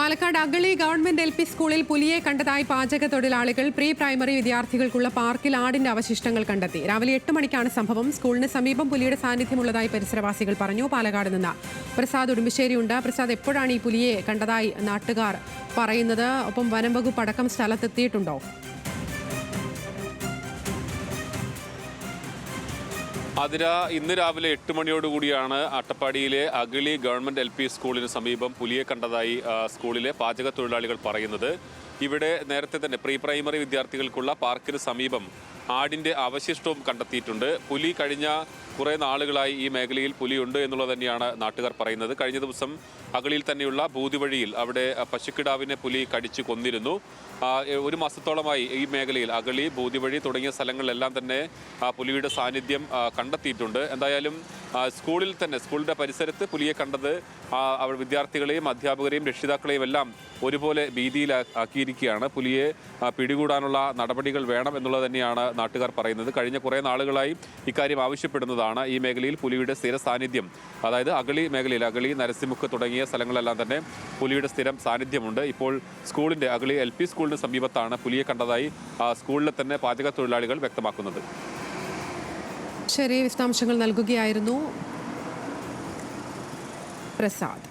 Palakkad Agali government LP സ്കൂളിൽ പുലിയെ കണ്ടതായി പാചക തൊഴിലാളികൾ പ്രീ പ്രൈമറി വിദ്യാർത്ഥികൾക്കുള്ള പാർക്കിൽ ആടിന്റെ അവശിഷ്ടങ്ങൾ കണ്ടെത്തി. രാവിലെ 8 മണിക്കാണ് സംഭവം. സ്കൂളിന് സമീപം പുലിയുടെ സാന്നിധ്യമുള്ളതായി പരിസരവാസികൾ പറഞ്ഞു. പാലക്കാട് നിന്ന് പ്രസാദ് ഉടുമ്പശ്ശേരിയുണ്ട്. പ്രസാദ്, എപ്പോഴാണ് ഈ പുലിയെ കണ്ടതായി നാട്ടുകാർ പറയുന്നത്? ഒപ്പം വനം വകുപ്പ് അടക്കം സ്ഥലത്തെത്തിയിട്ടുണ്ടോ? ഇന്ന് രാവിലെ 8 മണിയോടുകൂടിയാണ് അട്ടപ്പാടിയിലെ അഗളി ഗവൺമെന്റ് LP സ്കൂളിന് സമീപം പുലിയെ കണ്ടതായി സ്കൂളിലെ പാചക തൊഴിലാളികൾ പറയുന്നത്. ഇവിടെ നേരത്തെ തന്നെ പ്രീ പ്രൈമറി വിദ്യാർത്ഥികൾക്കുള്ള പാർക്കിന് സമീപം ആടിന്റെ അവശിഷ്ടവും കണ്ടെത്തിയിട്ടുണ്ട്. പുലി കഴിഞ്ഞ കുറേ നാളുകളായി ഈ മേഖലയിൽ പുലിയുണ്ട് എന്നുള്ളത് തന്നെയാണ് നാട്ടുകാർ പറയുന്നത്. കഴിഞ്ഞ ദിവസം അഗളിയിൽ തന്നെയുള്ള ബൂതിവഴിയിൽ അവിടെ പശുക്കിടാവിനെ പുലി കടിച്ചു കൊന്നിരുന്നു. 1 മാസത്തോളമായി ഈ മേഖലയിൽ അഗളി, ബൂതിവഴി തുടങ്ങിയ സ്ഥലങ്ങളിലെല്ലാം തന്നെ പുലിയുടെ സാന്നിധ്യം കണ്ടെത്തിയിട്ടുണ്ട്. എന്തായാലും സ്കൂളിന്റെ പരിസരത്ത് പുലിയെ കണ്ടത് വിദ്യാർത്ഥികളെയും അധ്യാപകരെയും രക്ഷിതാക്കളെയും എല്ലാം ഒരുപോലെ ഭീതിയിലാക്കിയിരിക്കുകയാണ്. പുലിയെ പിടികൂടാനുള്ള നടപടികൾ വേണം എന്നുള്ളത് തന്നെയാണ് നാട്ടുകാർ പറയുന്നത്. കഴിഞ്ഞ കുറേ നാളുകളായി ഇക്കാര്യം ആവശ്യപ്പെടുന്നതാണ്. ഈ മേഖലയിൽ പുലിയുടെ സ്ഥിര സാന്നിധ്യം, അതായത് അഗളി മേഖലയിൽ അഗളി, നരസിംഹക്ക് തുടങ്ങിയ സ്ഥലങ്ങളിലെല്ലാം തന്നെ പുലിയുടെ സ്ഥിരം സാന്നിധ്യമുണ്ട്. ഇപ്പോൾ സ്കൂളിന്റെ അഗളി LP സ്കൂളിന് സമീപത്താണ് പുലിയെ കണ്ടതായി സ്കൂളിലെ തന്നെ പാചക തൊഴിലാളികൾ വ്യക്തമാക്കുന്നത്. ശരി, വിശദാംശങ്ങൾ നൽകുകയായിരുന്നു പ്രസാദ്.